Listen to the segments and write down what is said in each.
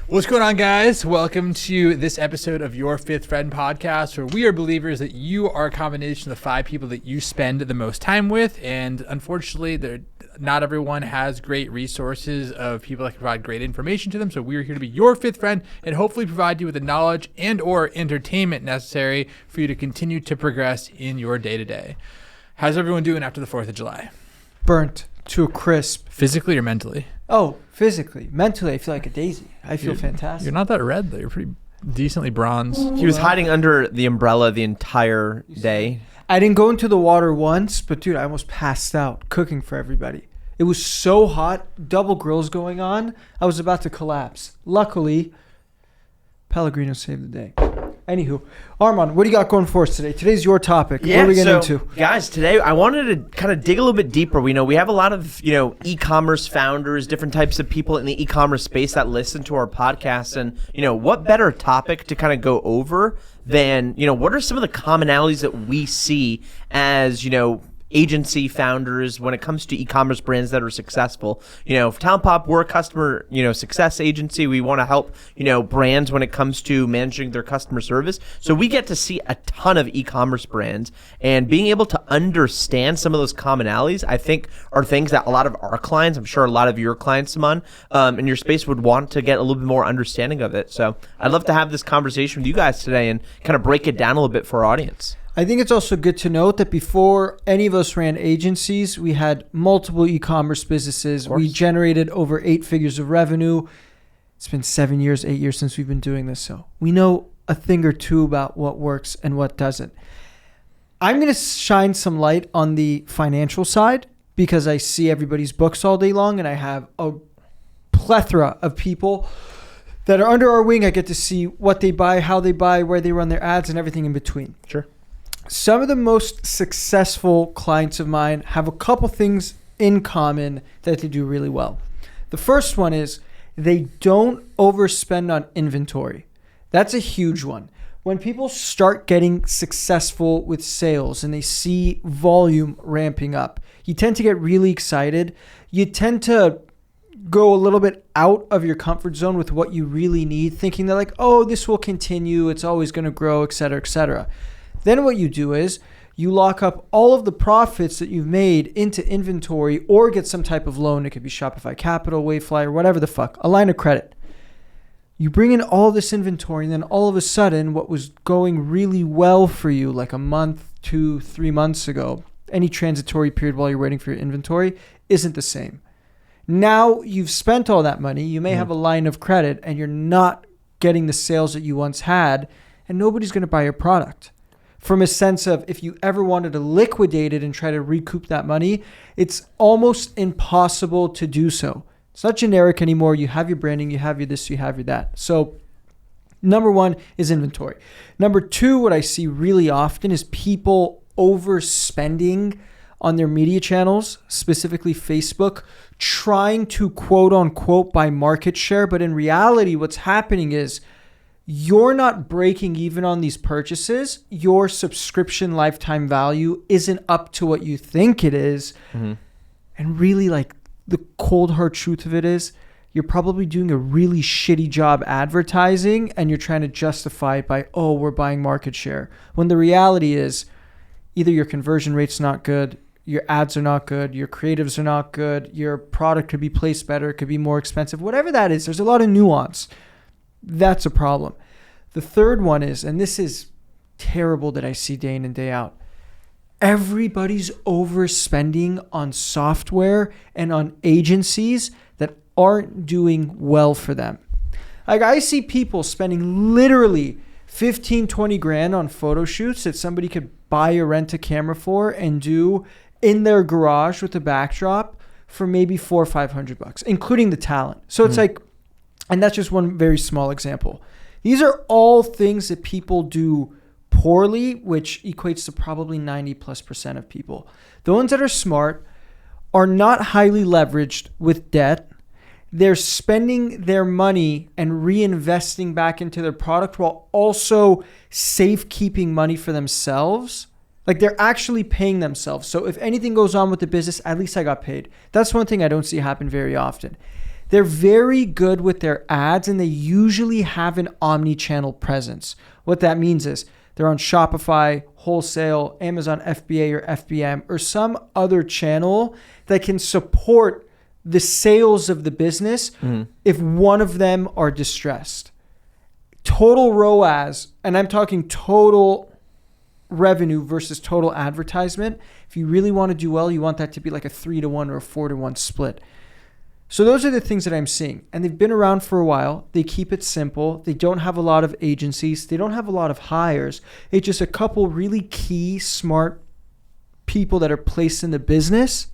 What's going on, guys? Welcome to this episode of Your Fifth Friend podcast, where we are believers that you are a combination of the 5 people that you spend the most time with. And unfortunately, not everyone has great resources of people that can provide great information to them. So we are here to be your 5th friend and hopefully provide you with the knowledge and or entertainment necessary for you to continue to progress in your day-to-day. How's everyone doing after the 4th of July? Burnt to a crisp. Physically or mentally? Oh, physically. Mentally, I feel like a daisy. I feel fantastic. You're not that red, though. You're pretty decently bronzed. He was hiding under the umbrella the entire day. I didn't go into the water once, but dude, I almost passed out cooking for everybody. It was so hot, double grills going on. I was about to collapse. Luckily, Pellegrino saved the day. Anywho, Arman, what do you got going for us today? Today's your topic. What are we getting into? Guys, today I wanted to kind of dig a little bit deeper. We know we have a lot of, e-commerce founders, different types of people in the e-commerce space that listen to our podcast. And, what better topic to kind of go over than, what are some of the commonalities that we see as, agency founders when it comes to e-commerce brands that are successful. For TalentPop, we're a customer, success agency. We want to help, brands when it comes to managing their customer service. So we get to see a ton of e-commerce brands, and being able to understand some of those commonalities, I think, are things that a lot of our clients, I'm sure a lot of your clients, Saman, in your space would want to get a little bit more understanding of it. So I'd love to have this conversation with you guys today and kind of break it down a little bit for our audience. I think it's also good to note that before any of us ran agencies, we had multiple e-commerce businesses. We generated over 8 figures of revenue. It's been 8 years since we've been doing this. So we know a thing or two about what works and what doesn't. I'm going to shine some light on the financial side because I see everybody's books all day long, and I have a plethora of people that are under our wing. I get to see what they buy, how they buy, where they run their ads, and everything in between. Sure. Some of the most successful clients of mine have a couple things in common that they do really well. The first one is they don't overspend on inventory. That's a huge one. When people start getting successful with sales and they see volume ramping up, you tend to get really excited. You tend to go a little bit out of your comfort zone with what you really need, thinking that like, oh, this will continue. It's always going to grow, et cetera, et cetera. Then what you do is you lock up all of the profits that you've made into inventory or get some type of loan. It could be Shopify Capital, Wayflyer, whatever the fuck, a line of credit. You bring in all this inventory, and then all of a sudden what was going really well for you like a month, 2, 3 months ago, any transitory period while you're waiting for your inventory, isn't the same. Now you've spent all that money. You may have a line of credit and you're not getting the sales that you once had, and nobody's going to buy your product. From a sense of if you ever wanted to liquidate it and try to recoup that money, it's almost impossible to do so. It's not generic anymore. You have your branding, you have your this, you have your that. So number 1 is inventory. Number 2, what I see really often is people overspending on their media channels, specifically Facebook, trying to quote unquote buy market share. But in reality, what's happening is you're not breaking even on these purchases. Your subscription lifetime value isn't up to what you think it is. Mm-hmm. And really, like, the cold hard truth of it is you're probably doing a really shitty job advertising, and you're trying to justify it by, oh, we're buying market share. When the reality is either your conversion rate's not good, your ads are not good, your creatives are not good, your product could be placed better, it could be more expensive, whatever that is. There's a lot of nuance. That's a problem. The third one is, and this is terrible that I see day in and day out, everybody's overspending on software and on agencies that aren't doing well for them. Like, I see people spending literally 15, 20 grand on photo shoots that somebody could buy or rent a camera for and do in their garage with a backdrop for maybe $400 or $500, including the talent. So it's like, and that's just one very small example. These are all things that people do poorly, which equates to probably 90+% of people. The ones that are smart are not highly leveraged with debt. They're spending their money and reinvesting back into their product while also safekeeping money for themselves. Like, they're actually paying themselves. So if anything goes on with the business, at least I got paid. That's one thing I don't see happen very often. They're very good with their ads, and they usually have an omni-channel presence. What that means is they're on Shopify, wholesale, Amazon FBA or FBM, or some other channel that can support the sales of the business if one of them are distressed. Total ROAS, and I'm talking total revenue versus total advertisement. If you really want to do well, you want that to be like a 3-to-1 or a 4-to-1 split. So those are the things that I'm seeing. And they've been around for a while. They keep it simple. They don't have a lot of agencies. They don't have a lot of hires. It's just a couple really key, smart people that are placed in the business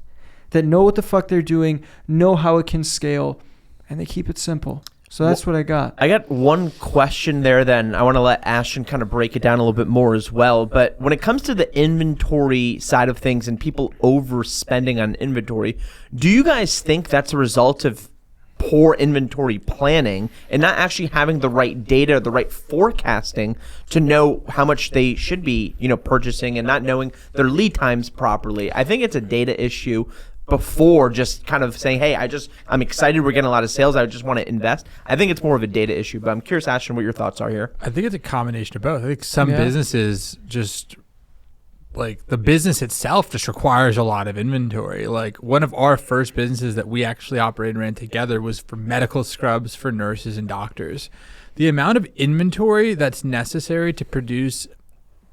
that know what the fuck they're doing, know how it can scale, and they keep it simple. So that's what I got. I got one question there then. I want to let Ashton kind of break it down a little bit more as well. But when it comes to the inventory side of things and people overspending on inventory, do you guys think that's a result of poor inventory planning and not actually having the right data, the right forecasting to know how much they should be, purchasing, and not knowing their lead times properly? I think it's a data issue before just kind of saying, hey, I'm excited we're getting a lot of sales, I just want to invest. I think it's more of a data issue, but I'm curious, Ashton, what your thoughts are here. I think it's a combination of both. I think some businesses just, like, the business itself just requires a lot of inventory. Like, one of our first businesses that we actually operated and ran together was for medical scrubs for nurses and doctors. The amount of inventory that's necessary to produce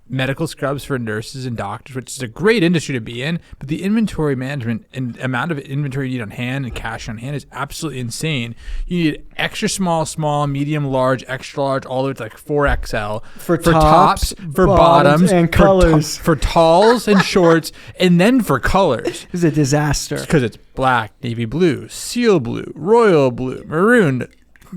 medical scrubs for nurses and doctors, which is a great industry to be in, but the inventory management and amount of inventory you need on hand and cash on hand is absolutely insane. You need extra small, medium, large, extra large, all the way to like 4XL for tops, for bottoms, and colors, for talls and shorts, and then for colors. It's a disaster because it's black, navy blue, seal blue, royal blue, maroon,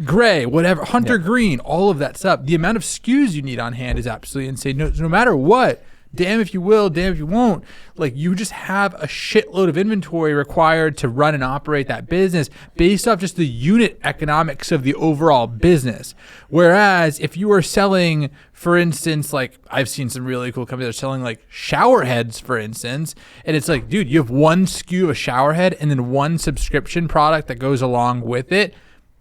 gray, whatever, hunter green, all of that stuff. The amount of SKUs you need on hand is absolutely insane. No matter what, damn if you will, damn if you won't, like, you just have a shitload of inventory required to run and operate that business based off just the unit economics of the overall business. Whereas if you are selling, for instance, like, I've seen some really cool companies that are selling like shower heads, for instance, and it's like, dude, you have one SKU of a shower head and then one subscription product that goes along with it.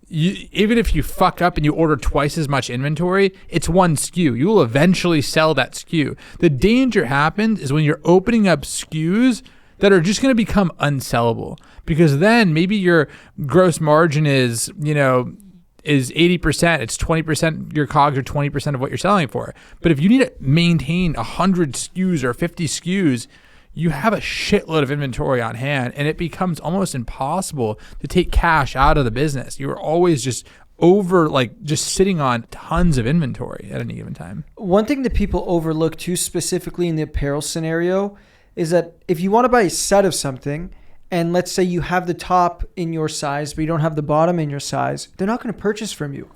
Even if you fuck up and you order twice as much inventory, it's one SKU. You will eventually sell that SKU. The danger happens is when you're opening up SKUs that are just going to become unsellable, because then maybe your gross margin is 80%. It's 20%. Your COGS are 20% of what you're selling for. But if you need to maintain 100 SKUs or 50 SKUs, you have a shitload of inventory on hand, and it becomes almost impossible to take cash out of the business. You're always just just sitting on tons of inventory at any given time. One thing that people overlook too, specifically in the apparel scenario, is that if you want to buy a set of something, and let's say you have the top in your size, but you don't have the bottom in your size, they're not going to purchase from you.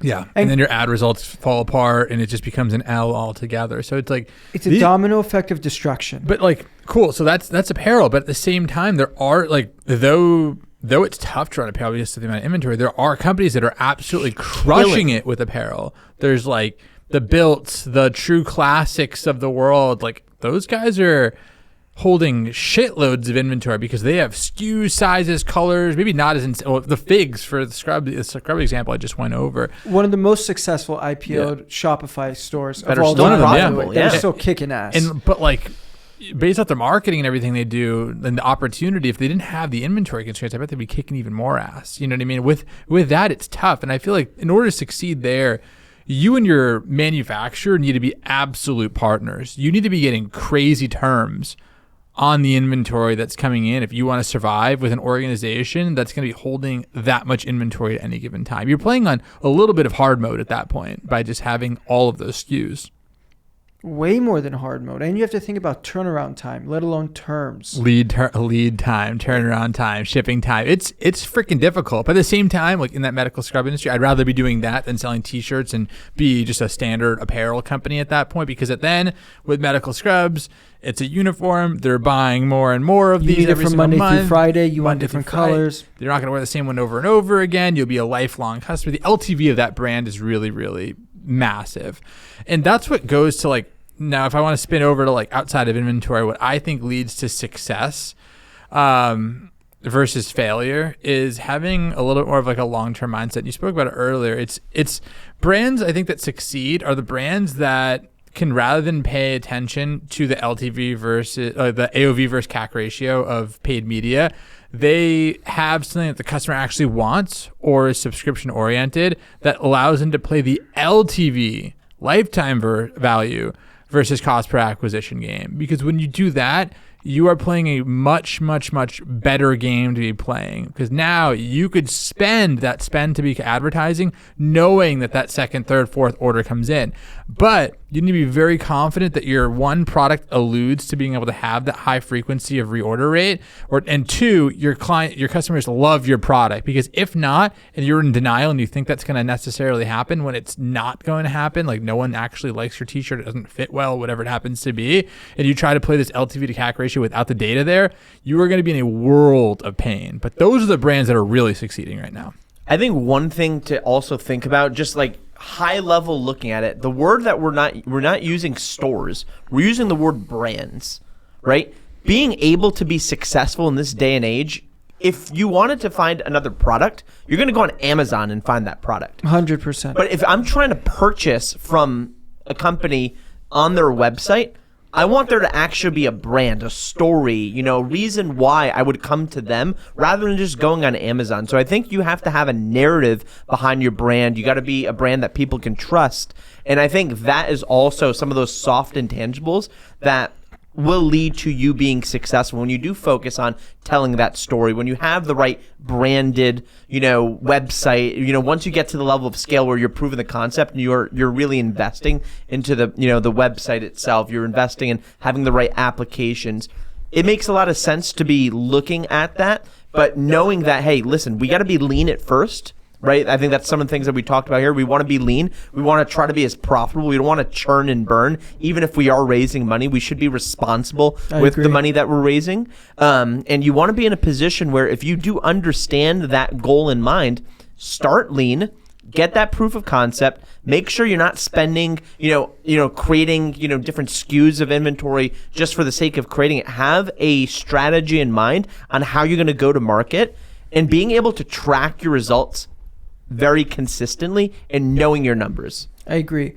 Yeah, and then your ad results fall apart, and it just becomes an L altogether. So it's like it's a domino effect of destruction. But like, cool. So that's apparel. But at the same time, there are, like, though it's tough to run apparel because of the amount of inventory, there are companies that are absolutely crushing it with apparel. There's like the Builts, the True Classics of the world. Like, those guys are holding shitloads of inventory because they have SKU sizes, colors, maybe not as the figs for the scrub example I just went over. One of the most successful IPO'd Shopify stores that of all still time. profitable. They're still kicking ass. But like, based off their marketing and everything they do and the opportunity, if they didn't have the inventory constraints, I bet they'd be kicking even more ass. You know what I mean? With that, it's tough. And I feel like in order to succeed there, you and your manufacturer need to be absolute partners. You need to be getting crazy terms on the inventory that's coming in if you want to survive with an organization that's going to be holding that much inventory at any given time. You're playing on a little bit of hard mode at that point by just having all of those SKUs. Way more than hard mode. And you have to think about turnaround time, let alone terms. Lead time, turnaround time, shipping time. It's freaking difficult. But at the same time, like in that medical scrub industry, I'd rather be doing that than selling t-shirts and be just a standard apparel company at that point, because then with medical scrubs, it's a uniform. They're buying more and more of these every single month. Monday through Friday. You want different colors. They're not going to wear the same one over and over again. You'll be a lifelong customer. The LTV of that brand is really, really massive. And that's what goes to, like, now if I want to spin over to like outside of inventory, what I think leads to success versus failure is having a little bit more of like a long-term mindset. You spoke about it earlier. It's brands, I think, that succeed are the brands that can, rather than pay attention to the LTV versus the AOV versus CAC ratio of paid media, they have something that the customer actually wants or is subscription oriented that allows them to play the LTV, lifetime value, versus cost per acquisition game. Because when you do that, you are playing a much, much, much better game to be playing, because now you could spend to be advertising knowing that second, third, fourth order comes in. But you need to be very confident that your one product alludes to being able to have that high frequency of reorder rate, and two, your customers love your product. Because if not, and you're in denial and you think that's going to necessarily happen when it's not going to happen, like no one actually likes your t-shirt, it doesn't fit well, whatever it happens to be, and you try to play this LTV to CAC ratio without the data there, you are going to be in a world of pain. But those are the brands that are really succeeding right now. I think one thing to also think about, just like high level looking at it, the word that we're not using stores, we're using the word brands, right? Being able to be successful in this day and age, if you wanted to find another product, you're going to go on Amazon and find that product. 100%. But if I'm trying to purchase from a company on their website, I want there to actually be a brand, a story, reason why I would come to them rather than just going on Amazon. So I think you have to have a narrative behind your brand. You got to be a brand that people can trust. And I think that is also some of those soft intangibles that will lead to you being successful when you do focus on telling that story, when you have the right branded, website, once you get to the level of scale where you're proving the concept and you're really investing into the website itself, you're investing in having the right applications. It makes a lot of sense to be looking at that, but knowing that, hey, listen, we got to be lean at first. Right? I think that's some of the things that we talked about here. We want to be lean. We want to try to be as profitable. We don't want to churn and burn. Even if we are raising money, we should be responsible with the money that we're raising. And you want to be in a position where if you do understand that goal in mind, start lean, get that proof of concept, make sure you're not spending, creating, different SKUs of inventory just for the sake of creating it. Have a strategy in mind on how you're going to go to market, and being able to track your results very consistently and knowing your numbers. I agree.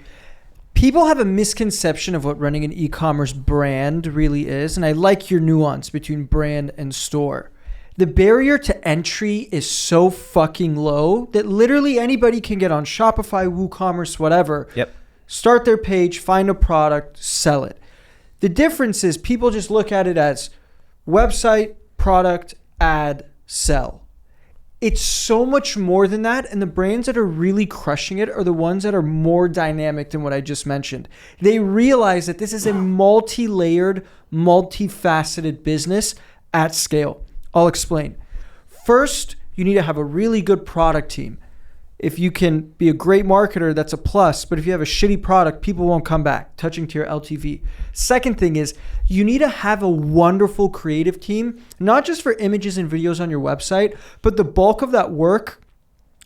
People have a misconception of what running an e-commerce brand really is, and I like your nuance between brand and store. The barrier to entry is so fucking low that literally anybody can get on Shopify, WooCommerce, whatever. Yep. Start their page, find a product, sell it. The difference is people just look at it as website, product, ad, sell. It's so much more than that, and the brands that are really crushing it are the ones that are more dynamic than what I just mentioned. They realize that this is a multi-layered, multifaceted business at scale. I'll explain. First, you need to have a really good product team. If you can be a great marketer, that's a plus, but if you have a shitty product, people won't come back, touching to your LTV. Second thing is you need to have a wonderful creative team, not just for images and videos on your website, but the bulk of that work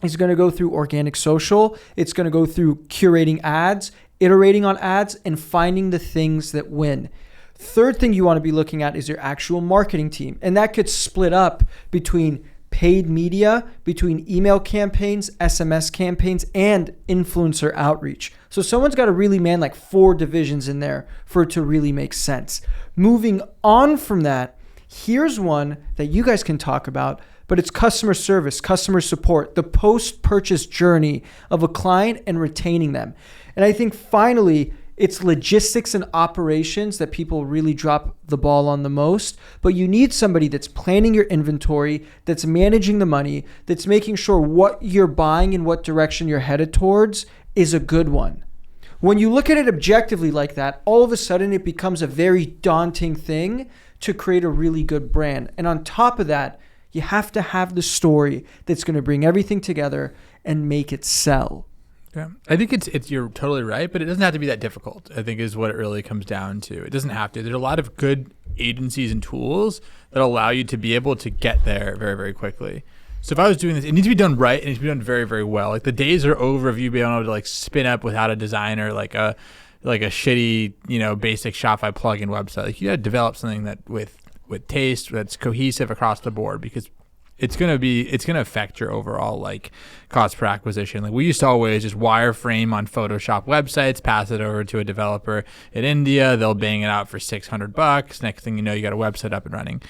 is going to go through organic social. It's going to go through curating ads, iterating on ads, and finding the things that win. Third thing you want to be looking at is your actual marketing team, and that could split up between paid media, between email campaigns, SMS campaigns, and influencer outreach. So someone's got to really man like 4 divisions in there for it to really make sense. Moving on from that, here's one that you guys can talk about, but it's customer service, customer support, the post-purchase journey of a client and retaining them. And I think finally, it's logistics and operations that people really drop the ball on the most. But you need somebody that's planning your inventory, that's managing the money, that's making sure what you're buying and what direction you're headed towards is a good one. When you look at it objectively like that, all of a sudden it becomes a very daunting thing to create a really good brand. And on top of that, you have to have the story that's going to bring everything together and make it sell. Yeah, I think it's you're totally right, but it doesn't have to be that difficult, I think, is what it really comes down to. It doesn't have to. There's a lot of good agencies and tools that allow you to be able to get there very, very quickly. So if I was doing this, it needs to be done right, and it needs to be done very, very well. Like the days are over of you being able to like spin up without a designer, like a shitty, basic Shopify plugin website. Like you got to develop something that with with taste, that's cohesive across the board, because it's gonna affect your overall like cost per acquisition. Like we used to always just wireframe on Photoshop websites, pass it over to a developer in India, they'll bang it out for $600. Next thing you know, you got a website up and running.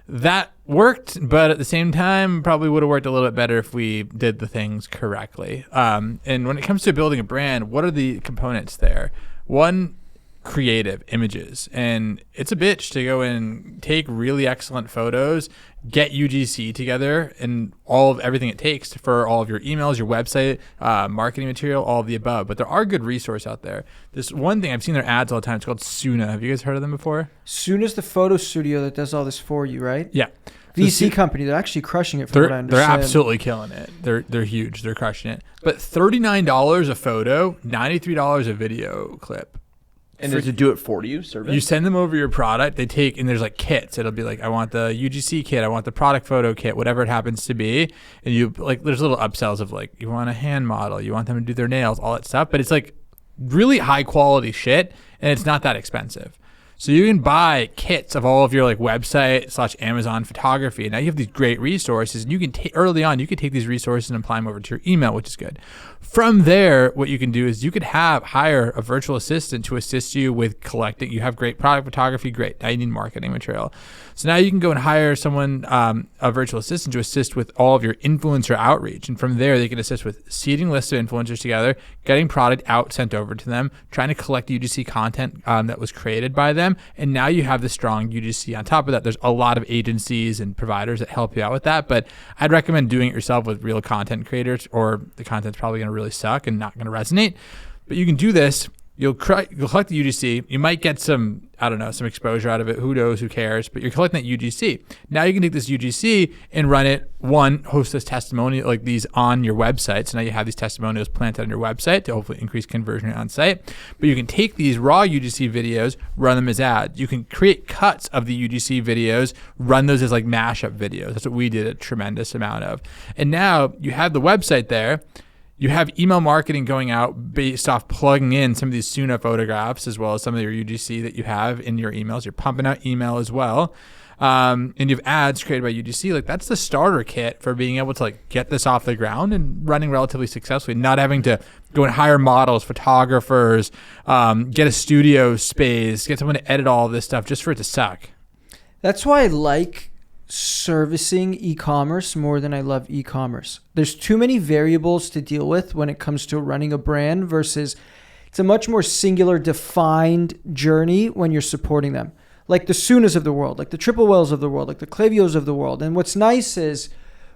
That worked, but at the same time, probably would have worked a little bit better if we did the things correctly. And when it comes to building a brand, what are the components there? One, creative images. And it's a bitch to go and take really excellent photos, get UGC together, and all of everything it takes for all of your emails, your website, marketing material, all of the above. But there are good resources out there. This one thing, I've seen their ads all the time. It's called Suna. Have you guys heard of them before? Suna's the photo studio that does all this for you, right? Yeah. VC company. They're actually crushing it from what I understand. They're absolutely killing it. They're huge. They're crushing it. But $39 a photo, $93 a video clip. And there's a do it for you service. You send them over your product. They take, and there's like kits. It'll be like, I want the UGC kit. I want the product photo kit, whatever it happens to be. And you like, there's little upsells of like, you want a hand model, you want them to do their nails, all that stuff. But it's like really high quality shit, and it's not that expensive. So you can buy kits of all of your like website / Amazon photography. And now you have these great resources, and you can early on, you can take these resources and apply them over to your email, which is good. From there, what you can do is you could hire a virtual assistant to assist you with collecting. You have great product photography, great. Now you need marketing material. So now you can go and hire someone, a virtual assistant, to assist with all of your influencer outreach. And from there, they can assist with seeding lists of influencers together, getting product out, sent over to them, trying to collect UGC content that was created by them. And now you have the strong UGC. On top of that, there's a lot of agencies and providers that help you out with that. But I'd recommend doing it yourself with real content creators, or the content's probably going to really suck and not going to resonate. But you can do this. You'll collect the UGC. You might get some exposure out of it. Who knows? Who cares? But you're collecting that UGC. Now you can take this UGC and run it. One, host this testimonial like these on your website. So now you have these testimonials planted on your website to hopefully increase conversion on site. But you can take these raw UGC videos, run them as ads. You can create cuts of the UGC videos, run those as like mashup videos. That's what we did a tremendous amount of. And now you have the website there. You have email marketing going out based off plugging in some of these Suna photographs, as well as some of your UGC that you have in your emails. You're pumping out email as well. And you have ads created by UGC. Like that's the starter kit for being able to like get this off the ground and running relatively successfully, not having to go and hire models, photographers, get a studio space, get someone to edit all of this stuff just for it to suck. That's why I like servicing e-commerce more than I love e-commerce. There's too many variables to deal with when it comes to running a brand versus it's a much more singular defined journey when you're supporting them. Like the Sunas of the world, like the Triple Wells of the world, like the Klavios of the world. And what's nice is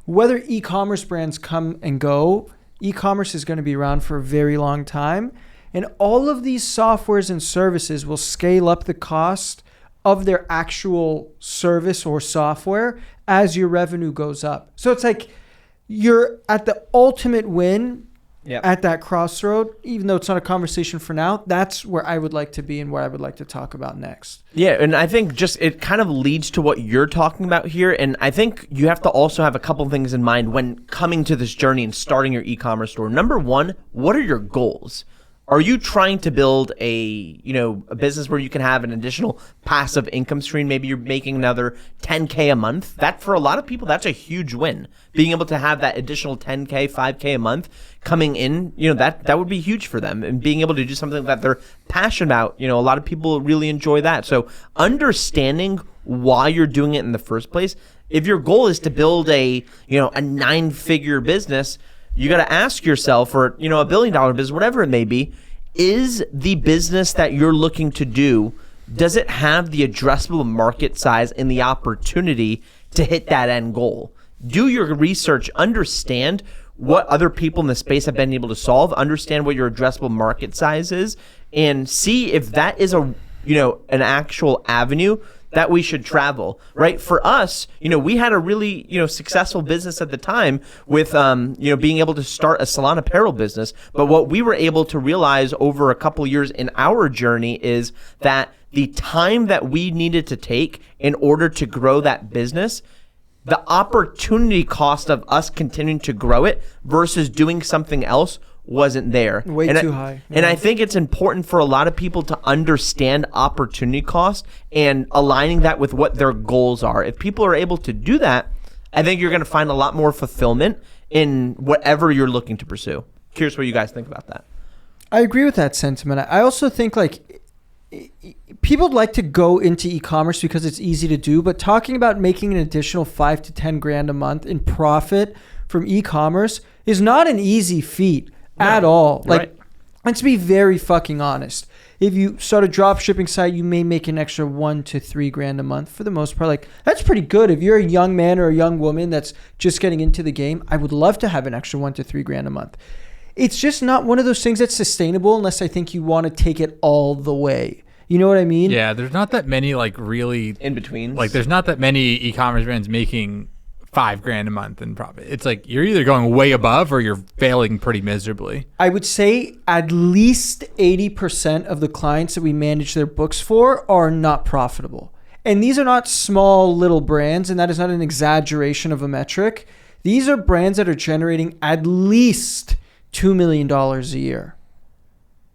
whether e-commerce brands come and go, e-commerce is going to be around for a very long time. And all of these softwares and services will scale up the cost of their actual service or software as your revenue goes up. So it's like you're at the ultimate win at that crossroad, even though it's not a conversation for now. That's where I would like to be and what I would like to talk about next. Yeah, and I think just it kind of leads to what you're talking about here. And I think you have to also have a couple things in mind when coming to this journey and starting your e-commerce store. Number one, what are your goals? Are you trying to build a business where you can have an additional passive income stream? Maybe you're making another $10K a month. That for a lot of people, that's a huge win. Being able to have that additional $10K, $5K a month coming in, that would be huge for them. And being able to do something that they're passionate about, a lot of people really enjoy that. So understanding why you're doing it in the first place. If your goal is to build a 9-figure business, you got to ask yourself, or, $1 billion business, whatever it may be, is the business that you're looking to do, does it have the addressable market size and the opportunity to hit that end goal? Do your research, understand what other people in the space have been able to solve, understand what your addressable market size is, and see if that is an actual avenue that we should travel, right? For us, we had a really, successful business at the time with, being able to start a salon apparel business. But what we were able to realize over a couple years in our journey is that the time that we needed to take in order to grow that business, the opportunity cost of us continuing to grow it versus doing something else wasn't there. Way and too high. And I think it's important for a lot of people to understand opportunity cost and aligning that with what their goals are. If people are able to do that, I think you're going to find a lot more fulfillment in whatever you're looking to pursue. Curious what you guys think about that. I agree with that sentiment. I also think like people like to go into e-commerce because it's easy to do, but talking about making an additional 5 to 10 grand a month in profit from e-commerce is not an easy feat at all. Like, let's be very fucking honest. If you start a drop shipping site, you may make an extra 1 to 3 grand a month for the most part. Like, that's pretty good. If you're a young man or a young woman that's just getting into the game, I would love to have an extra 1 to 3 grand a month. It's just not one of those things that's sustainable unless I think you want to take it all the way. You know what I mean? Yeah, there's not that many like really in between. Like, there's not that many e-commerce brands making 5 grand a month in profit. It's like you're either going way above or you're failing pretty miserably. I would say at least 80% of the clients that we manage their books for are not profitable. And these are not small little brands, and that is not an exaggeration of a metric. These are brands that are generating at least $2 million a year.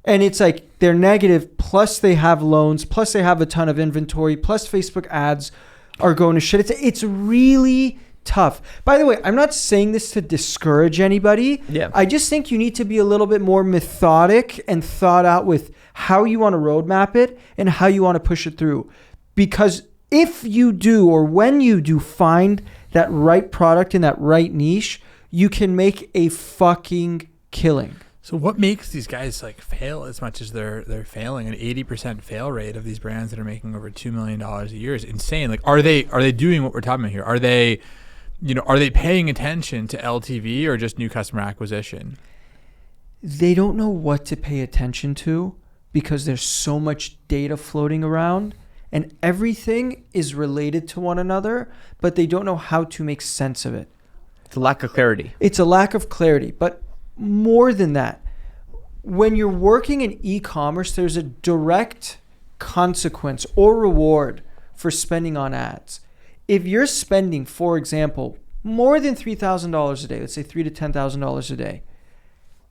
And it's like they're negative, plus they have loans, plus they have a ton of inventory, plus Facebook ads are going to shit. It's really tough. By the way, I'm not saying this to discourage anybody. Yeah. I just think you need to be a little bit more methodic and thought out with how you want to roadmap it and how you want to push it through. Because if you do, or when you do find that right product in that right niche, you can make a fucking killing. So what makes these guys like fail as much as they're failing? An 80% fail rate of these brands that are making over $2 million a year is insane. Like, are they doing what we're talking about here? Are they paying attention to LTV or just new customer acquisition? They don't know what to pay attention to because there's so much data floating around and everything is related to one another, but they don't know how to make sense of it. It's a lack of clarity. It's a lack of clarity. But more than that, when you're working in e-commerce, there's a direct consequence or reward for spending on ads. If you're spending, for example, more than $3,000 a day, let's say $3,000 to $10,000 a day,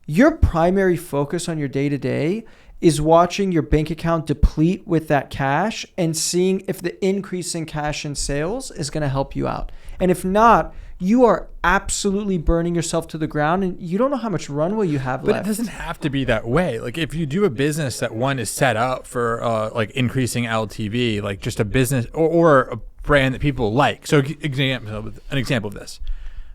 your primary focus on your day-to-day is watching your bank account deplete with that cash and seeing if the increase in cash and sales is going to help you out. And if not, you are absolutely burning yourself to the ground and you don't know how much runway you have left. But it doesn't have to be that way. Like, if you do a business that one is set up for like increasing LTV, like just a business or a brand that people like. So an example of this.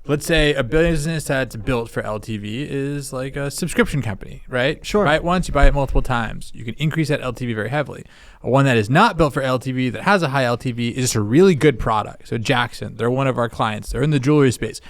Let's say a business that's built for LTV is like a subscription company, right? Sure. You buy it once, you buy it multiple times. You can increase that LTV very heavily. One that is not built for LTV, that has a high LTV, is just a really good product. So Jackson, they're one of our clients. They're in the jewelry space.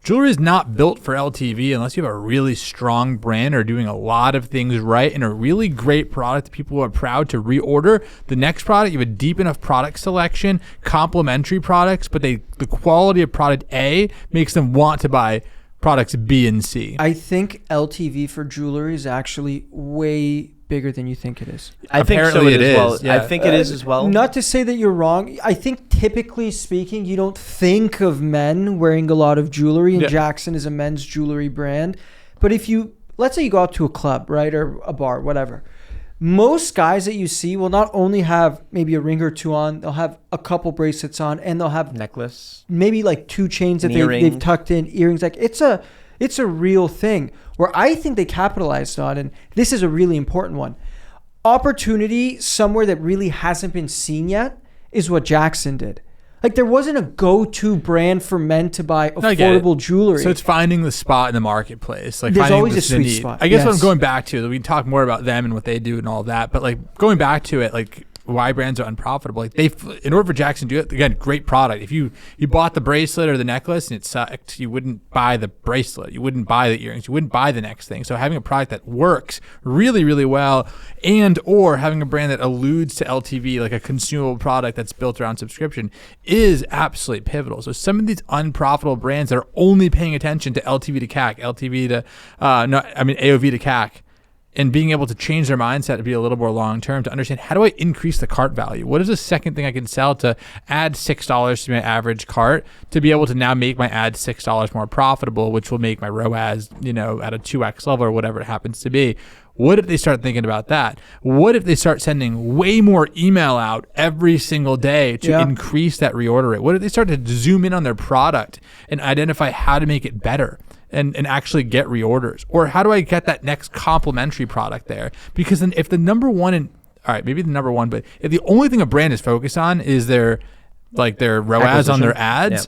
Jewelry is not built for LTV unless you have a really strong brand or doing a lot of things right and a really great product that people are proud to reorder. The next product, you have a deep enough product selection, complementary products, but the quality of product A makes them want to buy products B and C. I think LTV for jewelry is actually way bigger than you think it is. I think so Apparently it as well. is, yeah. I think it is as well. Not to say that you're wrong. I think typically speaking, you don't think of men wearing a lot of jewelry, and Jackson is a men's jewelry brand. But if you, let's say you go out to a club, right, or a bar, whatever. Most guys that you see will not only have maybe a ring or two on, they'll have a couple bracelets on, and they'll have necklace, maybe like 2 chains that they've tucked in, earrings. Like it's a real thing. Where I think they capitalized on, and this is a really important one, opportunity somewhere that really hasn't been seen yet is what Jackson did. Like, there wasn't a go-to brand for men to buy affordable jewelry. So it's finding the spot in the marketplace. Like, there's always the a sweet spot. I guess what I'm going back to, we can talk more about them and what they do and all that, but like going back to it, like why brands are unprofitable. Like in order for Jackson to do it, again, great product. If you bought the bracelet or the necklace and it sucked, you wouldn't buy the bracelet. You wouldn't buy the earrings. You wouldn't buy the next thing. So having a product that works really, really well, and or having a brand that alludes to LTV, like a consumable product that's built around subscription, is absolutely pivotal. So some of these unprofitable brands that are only paying attention to LTV to CAC, AOV to CAC, and being able to change their mindset to be a little more long-term, to understand, how do I increase the cart value? What is the second thing I can sell to add $6 to my average cart to be able to now make my ad $6 more profitable, which will make my ROAS, at a 2x level or whatever it happens to be. What if they start thinking about that? What if they start sending way more email out every single day to increase that reorder rate? What if they start to zoom in on their product and identify how to make it better? And actually get reorders? Or how do I get that next complementary product there? Because then if the number one, maybe the number one, but if the only thing a brand is focused on is their ROAS on their ads,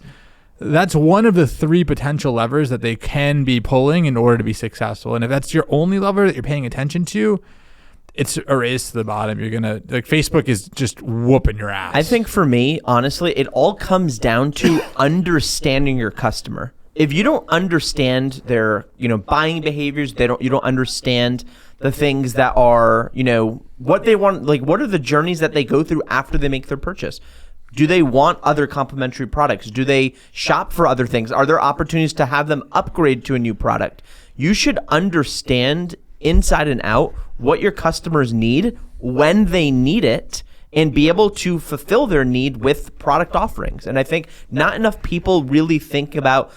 that's one of the 3 potential levers that they can be pulling in order to be successful. And if that's your only lever that you're paying attention to, it's a race to the bottom. You're going to, Facebook is just whooping your ass. I think for me, honestly, it all comes down to understanding your customer. If you don't understand their, buying behaviors, you don't understand the things that are, what they want, what are the journeys that they go through after they make their purchase? Do they want other complementary products? Do they shop for other things? Are there opportunities to have them upgrade to a new product? You should understand inside and out what your customers need, when they need it, and be able to fulfill their need with product offerings. And I think not enough people really think about,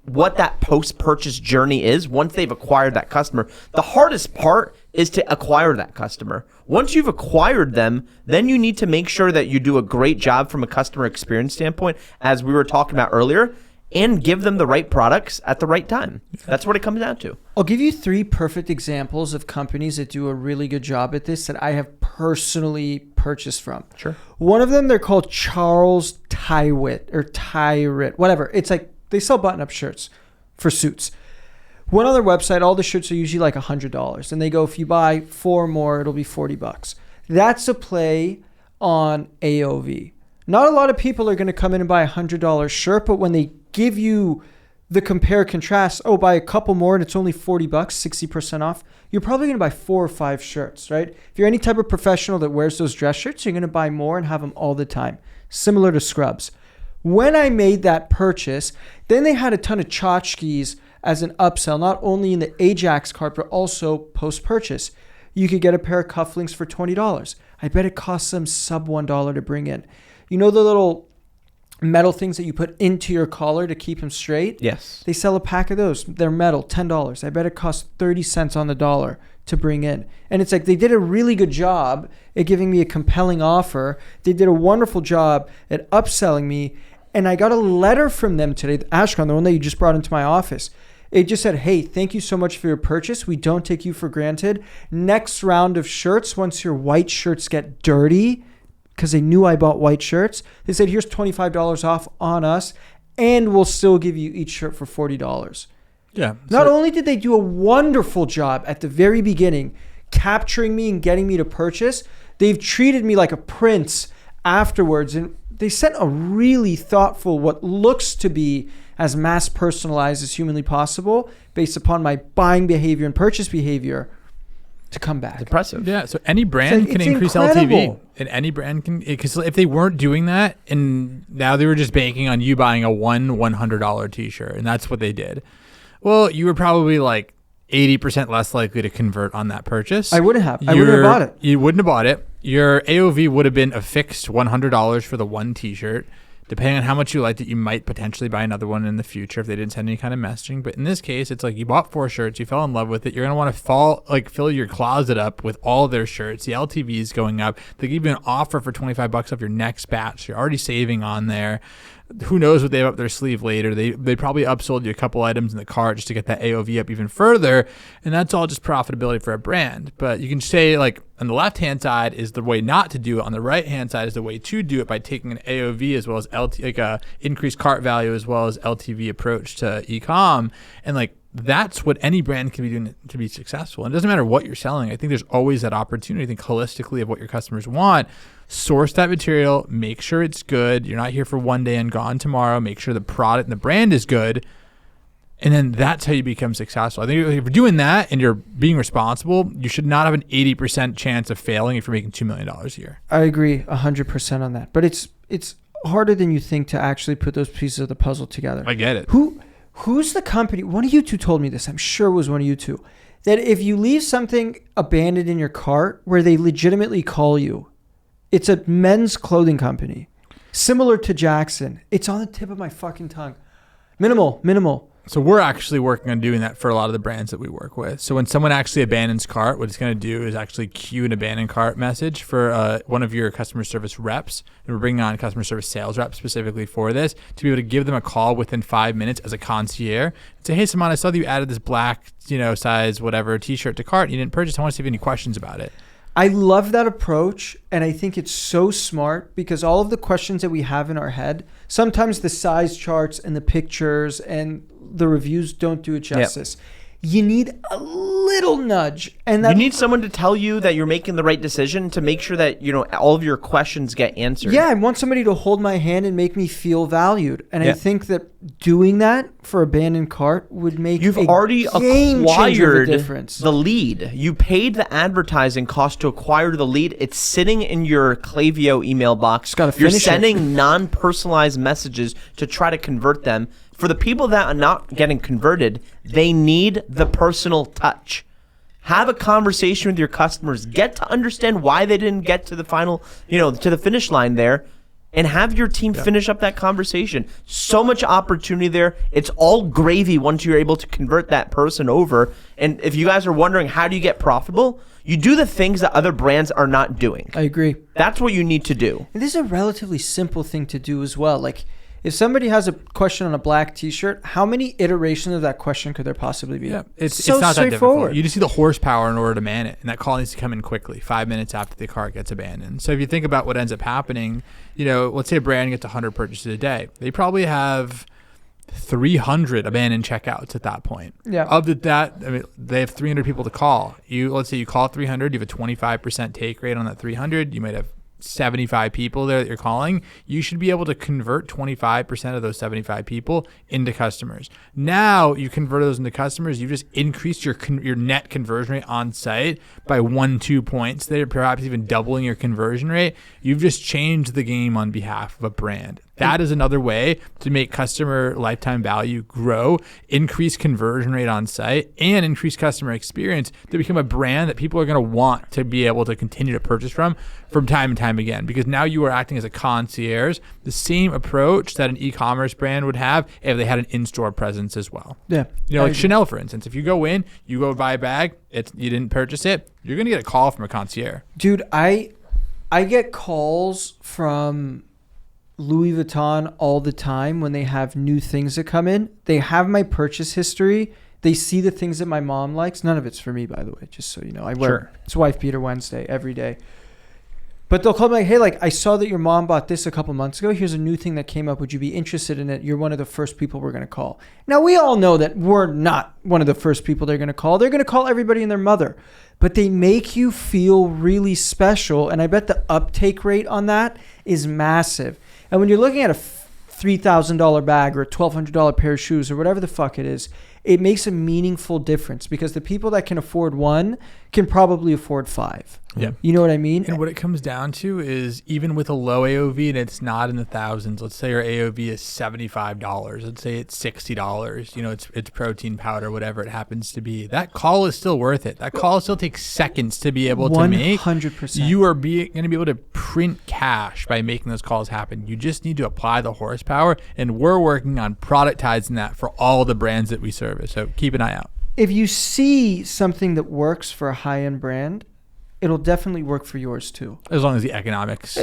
what that post-purchase journey is once they've acquired that customer. The hardest part is to acquire that customer. Once you've acquired them, then you need to make sure that you do a great job from a customer experience standpoint, as we were talking about earlier, and give them the right products at the right time. That's what it comes down to. I'll give you 3 perfect examples of companies that do a really good job at this that I have personally purchased from. Sure. One of them, they're called Charles Tyrwhitt or Tyrwhitt, whatever. It's like they sell button-up shirts for suits. One on their website, all the shirts are usually like $100. And they go, if you buy 4 more, it'll be $40. That's a play on AOV. Not a lot of people are going to come in and buy a $100 shirt, but when they give you the compare contrast, buy a couple more and it's only $40, 60% off, you're probably going to buy 4 or 5 shirts, right? If you're any type of professional that wears those dress shirts, you're going to buy more and have them all the time. Similar to scrubs. When I made that purchase, then they had a ton of tchotchkes as an upsell, not only in the Ajax cart, but also post-purchase. You could get a pair of cufflinks for $20. I bet it costs them sub $1 to bring in. You know the little metal things that you put into your collar to keep them straight? Yes. They sell a pack of those. They're metal, $10. I bet it costs 30 cents on the dollar to bring in. And it's like they did a really good job at giving me a compelling offer. They did a wonderful job at upselling me. And I got a letter from them today, Ashkan, the one that you just brought into my office. It just said, hey, thank you so much for your purchase. We don't take you for granted. Next round of shirts, once your white shirts get dirty, because they knew I bought white shirts, they said, here's $25 off on us, and we'll still give you each shirt for $40. Yeah. Not only did they do a wonderful job at the very beginning, capturing me and getting me to purchase, they've treated me like a prince afterwards. And they sent a really thoughtful, what looks to be as mass personalized as humanly possible based upon my buying behavior and purchase behavior to come back. It's impressive. Yeah. So any brand can increase incredible. LTV, and any brand can, because if they weren't doing that and now they were just banking on you buying a $100 t-shirt, and that's what they did. Well, you were probably like 80% less likely to convert on that purchase. I wouldn't have bought it. You wouldn't have bought it. Your AOV would have been a fixed $100 for the one t-shirt. Depending on how much you liked it, you might potentially buy another one in the future if they didn't send any kind of messaging. But in this case, it's like you bought 4 shirts, you fell in love with it. You're going to want to fill your closet up with all their shirts. The LTV is going up. They give you an offer for $25 off your next batch. So you're already saving on there. Who knows what they have up their sleeve later. They probably upsold you a couple items in the cart just to get that AOV up even further. And that's all just profitability for a brand. But you can say, like, on the left-hand side is the way not to do it. On the right-hand side is the way to do it by taking an AOV as well as increased cart value as well as LTV approach to e-com. And like, that's what any brand can be doing to be successful. And it doesn't matter what you're selling. I think there's always that opportunity. Think holistically of what your customers want. Source that material. Make sure it's good. You're not here for one day and gone tomorrow. Make sure the product and the brand is good. And then that's how you become successful. I think if you're doing that and you're being responsible, you should not have an 80% chance of failing if you're making $2 million a year. I agree 100% on that. But it's harder than you think to actually put those pieces of the puzzle together. I get it. Who's the company? One of you two told me this. I'm sure it was one of you two. That if you leave something abandoned in your cart where they legitimately call you, it's a men's clothing company. Similar to Jackson. It's on the tip of my fucking tongue. Minimal. So we're actually working on doing that for a lot of the brands that we work with. So when someone actually abandons cart, what it's going to do is actually queue an abandoned cart message for one of your customer service reps. And we're bringing on a customer service sales rep specifically for this to be able to give them a call within 5 minutes as a concierge. And say, hey, Saman, I saw that you added this black, size whatever t-shirt to cart and you didn't purchase. I want to see if you have any questions about it. I love that approach, and I think it's so smart because all of the questions that we have in our head, sometimes the size charts and the pictures and the reviews don't do it justice. Yep. You need a little nudge. And that, you need someone to tell you that you're making the right decision to make sure that, all of your questions get answered. Yeah, I want somebody to hold my hand and make me feel valued. And I think that doing that for abandoned cart would make You've already acquired difference. The lead. You paid the advertising cost to acquire the lead. It's sitting in your Klaviyo email box. You're sending non-personalized messages to try to convert them. For the people that are not getting converted, they need the personal touch. Have a conversation with your customers. Get to understand why they didn't get to the final, to the finish line there, and have your team finish up that conversation. So much opportunity there. It's all gravy once you're able to convert that person over. And if you guys are wondering, how do you get profitable? You do the things that other brands are not doing. I agree. That's what you need to do. And this is a relatively simple thing to do as well. Like, if somebody has a question on a black t-shirt, how many iterations of that question could there possibly be? Yeah, it's not that difficult. You just need the horsepower in order to man it. And that call needs to come in quickly, 5 minutes after the cart gets abandoned. So if you think about what ends up happening, let's say a brand gets 100 purchases a day. They probably have 300 abandoned checkouts at that point. Yeah. Of that, they have 300 people to call. Let's say you call 300, you have a 25% take rate on that 300. You might have 75 people there that you're calling. You should be able to convert 25% of those 75 people into customers. Now you convert those into customers. You just increased your net conversion rate on site by 1-2 points there, perhaps even doubling your conversion rate. You've just changed the game on behalf of a brand. That is another way to make customer lifetime value grow, increase conversion rate on site, and increase customer experience to become a brand that people are going to want to be able to continue to purchase from time and time again. Because now you are acting as a concierge, the same approach that an e-commerce brand would have if they had an in-store presence as well. Yeah. Like Chanel, for instance. If you go in, you go buy a bag, you didn't purchase it, you're going to get a call from a concierge. Dude, I get calls from Louis Vuitton all the time when they have new things that come in. They have my purchase history. They see the things that my mom likes. None of it's for me, by the way, just so you know. I wear It's Wife Beater Wednesday every day. But they'll call me like, hey, I saw that your mom bought this a couple months ago. Here's a new thing that came up. Would you be interested in it? You're one of the first people we're going to call. Now, we all know that we're not one of the first people they're going to call. They're going to call everybody and their mother. But they make you feel really special. And I bet the uptake rate on that is massive. And when you're looking at a $3,000 bag or a $1,200 pair of shoes or whatever the fuck it is, it makes a meaningful difference because the people that can afford one can probably afford 5. Yeah. You know what I mean? And what it comes down to is even with a low AOV and it's not in the thousands, let's say your AOV is $75. Let's say it's $60. It's protein powder, whatever it happens to be. That call is still worth it. That call still takes seconds to be able to make. 100%. You are going to be able to print cash by making those calls happen. You just need to apply the horsepower, and we're working on productizing that for all the brands that we service. So keep an eye out. If you see something that works for a high-end brand, it'll definitely work for yours too. As long as the economics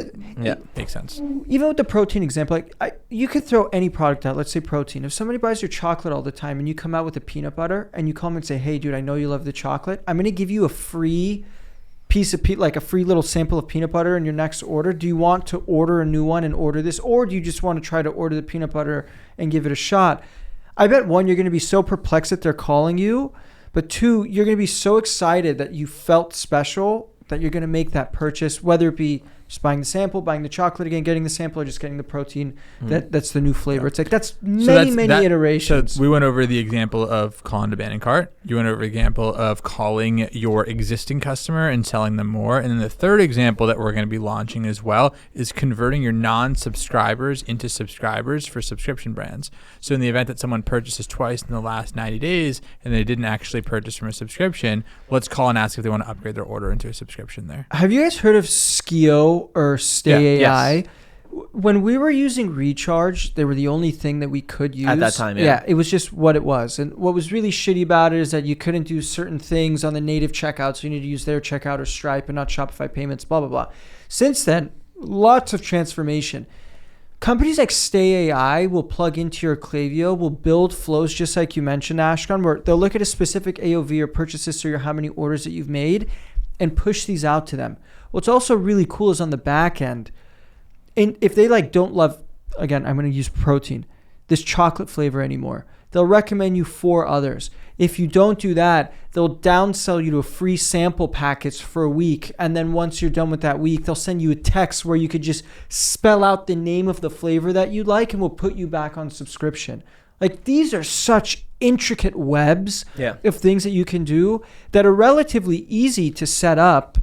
make sense. Even with the protein example, you could throw any product out. Let's say protein. If somebody buys your chocolate all the time and you come out with a peanut butter and you call them and say, hey, dude, I know you love the chocolate. I'm going to give you a free piece of a free little sample of peanut butter in your next order. Do you want to order a new one and order this? Or do you just want to try to order the peanut butter and give it a shot? I bet 1, you're going to be so perplexed that they're calling you. But 2, you're going to be so excited that you felt special that you're going to make that purchase, whether it be just buying the sample, buying the chocolate again, getting the sample, or just getting the protein. That's the new flavor. It's like that's many iterations. So we went over the example of calling to abandoned cart. You went over the example of calling your existing customer and selling them more. And then the third example that we're going to be launching as well is converting your non-subscribers into subscribers for subscription brands. So in the event that someone purchases twice in the last 90 days and they didn't actually purchase from a subscription, let's call and ask if they want to upgrade their order into a subscription there. Have you guys heard of Skio or Stay AI? Yes. When we were using Recharge, they were the only thing that we could use. At that time, it was just what it was. And what was really shitty about it is that you couldn't do certain things on the native checkout, so you need to use their checkout or Stripe and not Shopify payments, blah, blah, blah. Since then, lots of transformation. Companies like Stay AI will plug into your Klaviyo, will build flows just like you mentioned, Ashkan, where they'll look at a specific AOV or purchase history or how many orders that you've made and push these out to them. What's also really cool is on the back end, and if they don't love, again, I'm going to use protein, this chocolate flavor anymore, they'll recommend you 4 others. If you don't do that, they'll downsell you to a free sample package for a week. And then once you're done with that week, they'll send you a text where you could just spell out the name of the flavor that you like and we'll put you back on subscription. These are such intricate webs of things that you can do that are relatively easy to set up.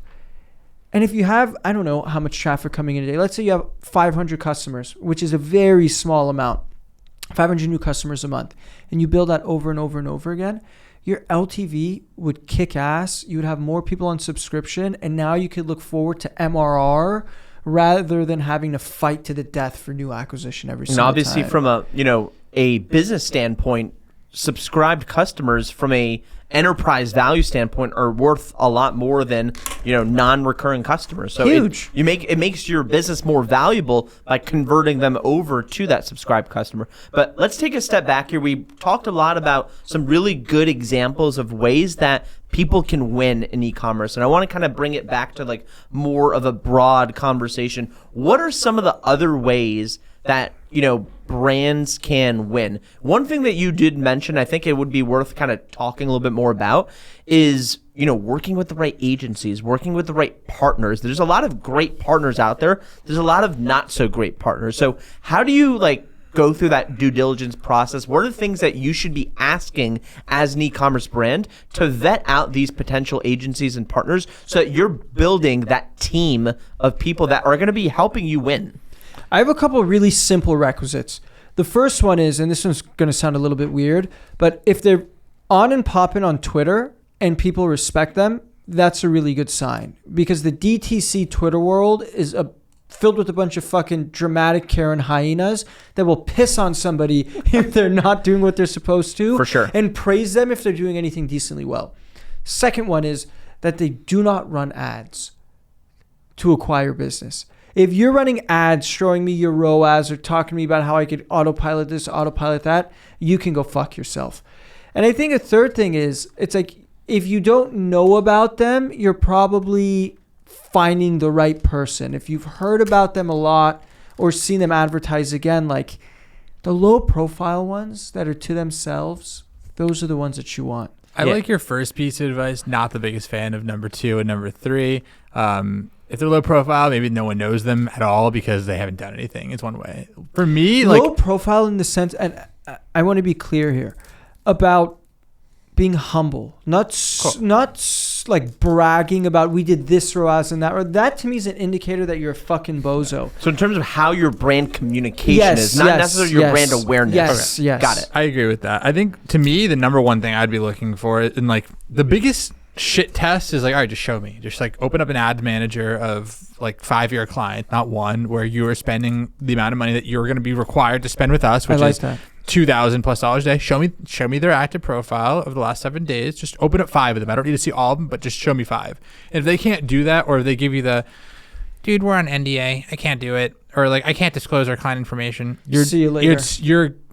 And if you have, I don't know how much traffic coming in a day. Let's say you have 500 customers, which is a very small amount, 500 new customers a month, and you build that over and over and over again, your LTV would kick ass. You would have more people on subscription, and now you could look forward to MRR rather than having to fight to the death for new acquisition every single time. And obviously from a business standpoint, subscribed customers from a enterprise value standpoint are worth a lot more than non-recurring customers. So huge. It makes your business more valuable by converting them over to that subscribed customer. But let's take a step back here. We talked a lot about some really good examples of ways that people can win in e-commerce, and I want to kind of bring it back to more of a broad conversation. What are some of the other ways that brands can win? One thing that you did mention, I think it would be worth kind of talking a little bit more about, is working with the right agencies, working with the right partners. There's a lot of great partners out there. There's a lot of not so great partners. So how do you go through that due diligence process? What are the things that you should be asking as an e-commerce brand to vet out these potential agencies and partners so that you're building that team of people that are going to be helping you win? I have a couple of really simple requisites. The first one is, and this one's going to sound a little bit weird, but if they're on and popping on Twitter and people respect them, that's a really good sign, because the DTC Twitter world is filled with a bunch of fucking dramatic Karen hyenas that will piss on somebody if they're not doing what they're supposed to. For sure. And praise them if they're doing anything decently well. Second one is that they do not run ads to acquire business. If you're running ads showing me your ROAS or talking to me about how I could autopilot this, autopilot that, you can go fuck yourself. And I think a third thing is, it's if you don't know about them, you're probably finding the right person. If you've heard about them a lot or seen them advertise again, the low profile ones that are to themselves, those are the ones that you want. I like your first piece of advice. Not the biggest fan of number 2 and number 3. If they're low profile, maybe no one knows them at all because they haven't done anything. It's one way. For me, low profile in the sense, and I want to be clear here about being humble, not bragging about we did this ROAS and that. Or that to me is an indicator that you're a fucking bozo. So in terms of how your brand communication is, not necessarily your brand awareness. Yes, okay. Got it. I agree with that. I think to me, the number one thing I'd be looking for, and the biggest shit test is all right, just show me. Just open up an ad manager of 5-year client, not one, where you are spending the amount of money that you're going to be required to spend with us, which is $2,000+ a day. Show me their active profile of the last 7 days. Just open up 5 of them. I don't need to see all of them, but just show me 5. And if they can't do that, or if they give you the, dude, we're on NDA, I can't do it, or I can't disclose our client information, see you later.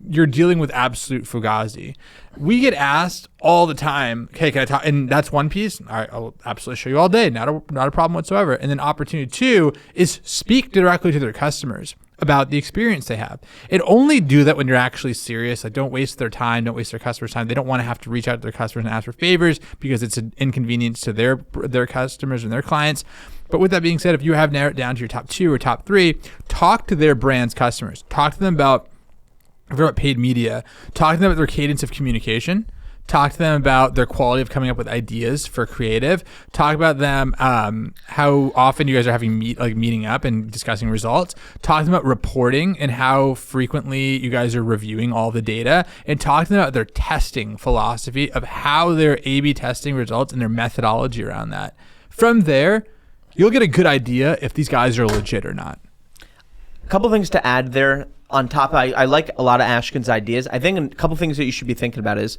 You're dealing with absolute fugazi. We get asked all the time, okay, can I talk? And that's one piece. All right, I'll absolutely show you all day. Not a problem whatsoever. And then opportunity 2 is speak directly to their customers. about the experience they have. And only do that when you're actually serious. Like, don't waste their time. Don't waste their customers' time. They don't want to have to reach out to their customers and ask for favors because it's an inconvenience to their customers and their clients. But with that being said, if you have narrowed it down to your top 2 or top 3, talk to their brand's customers. Talk to them about paid media. Talk to them about their cadence of communication. Talk to them about their quality of coming up with ideas for creative. Talk about them, how often you guys are having meeting up and discussing results. Talk to them about reporting and how frequently you guys are reviewing all the data. And talk to them about their testing philosophy of how they're A/B testing results and their methodology around that. From there, you'll get a good idea if these guys are legit or not. A couple things to add there on top. I like a lot of Ashkan's ideas. I think a couple things that you should be thinking about is,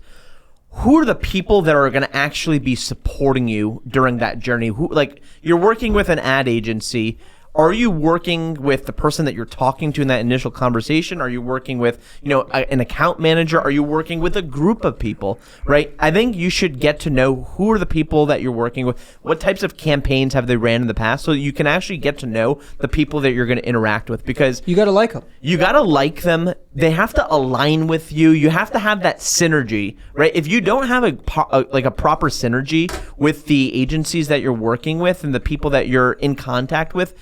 who are the people that are going to actually be supporting you during that journey? Who, like, you're working with an ad agency. Are you working with the person that you're talking to in that initial conversation? Are you working with, an account manager? Are you working with a group of people, right? I think you should get to know who are the people that you're working with. What types of campaigns have they ran in the past, so that you can actually get to know the people that you're going to interact with, because You got to like them. you got to like them. They have to align with you. You have to have that synergy, right? If you don't have a proper synergy with the agencies that you're working with and the people that you're in contact with,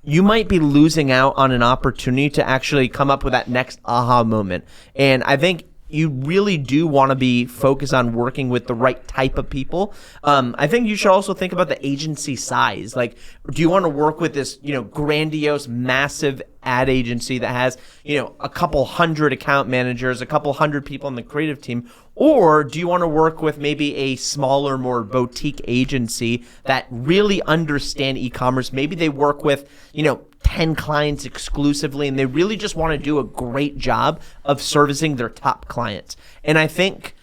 you might be losing out on an opportunity to actually come up with that next aha moment. And I think you really do want to be focused on working with the right type of people. I think you should also think about the agency size. Like, do you want to work with this, grandiose, massive ad agency that has, a couple hundred account managers, a couple hundred people on the creative team? Or do you want to work with maybe a smaller, more boutique agency that really understand e-commerce? Maybe they work with, 10 clients exclusively, and they really just want to do a great job of servicing their top clients. And I think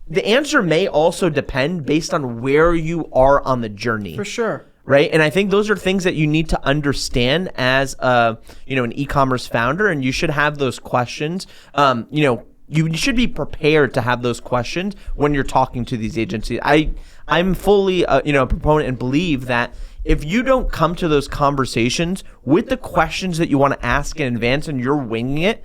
the answer may also depend based on where you are on the journey. For sure. Right. And I think those are things that you need to understand as an e-commerce founder, and you should have those questions. You should be prepared to have those questions when you're talking to these agencies. I'm fully a proponent and believe that if you don't come to those conversations with the questions that you want to ask in advance and you're winging it,